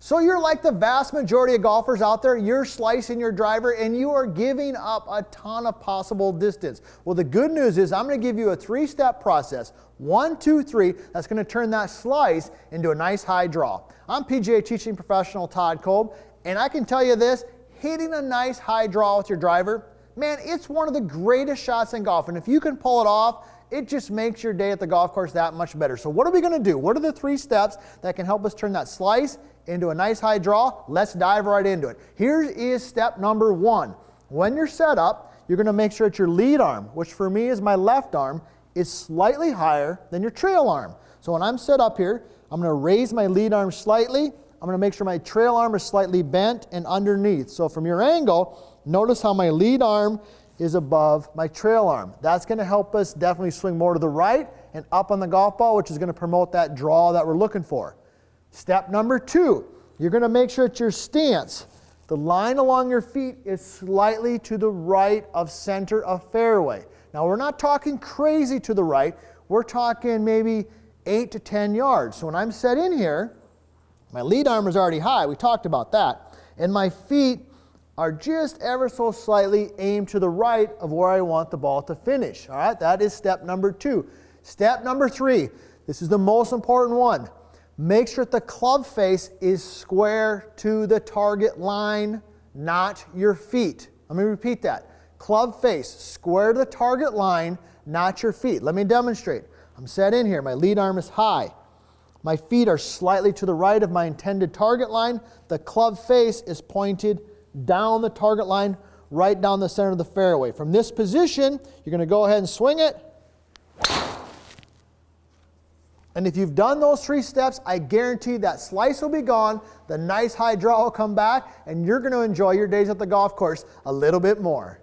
So you're like the vast majority of golfers out there, you're slicing your driver and you are giving up a ton of possible distance. Well, the good news is I'm going to give you a 3-step process, 1, 2, 3, that's going to turn that slice into a nice high draw. I'm PGA teaching professional Todd Kolb, and I can tell you this, hitting a nice high draw with your driver, man, it's one of the greatest shots in golf. And if you can pull it off, it just makes your day at the golf course that much better. So what are we going to do? What are the 3 steps that can help us turn that slice into a nice high draw? Let's dive right into it. Here is step number 1. When you're set up, you're going to make sure that your lead arm, which for me is my left arm, is slightly higher than your trail arm. So when I'm set up here, I'm going to raise my lead arm slightly. I'm going to make sure my trail arm is slightly bent and underneath. So from your angle, notice how my lead arm is above my trail arm. That's going to help us definitely swing more to the right and up on the golf ball, which is going to promote that draw that we're looking for. Step number 2, you're going to make sure that your stance, the line along your feet, is slightly to the right of center of fairway. Now we're not talking crazy to the right, we're talking maybe 8 to 10 yards. So when I'm set in here, my lead arm is already high, we talked about that, and my feet are just ever so slightly aimed to the right of where I want the ball to finish. All right, that is step number 2. Step number 3, this is the most important one. Make sure that the club face is square to the target line, not your feet. Let me repeat that. Club face, square to the target line, not your feet. Let me demonstrate. I'm set in here. My lead arm is high. My feet are slightly to the right of my intended target line. The club face is pointed down the target line, right down the center of the fairway. From this position, you're going to go ahead and swing it. And if you've done those 3 steps, I guarantee that slice will be gone, the nice high draw will come back, and you're going to enjoy your days at the golf course a little bit more.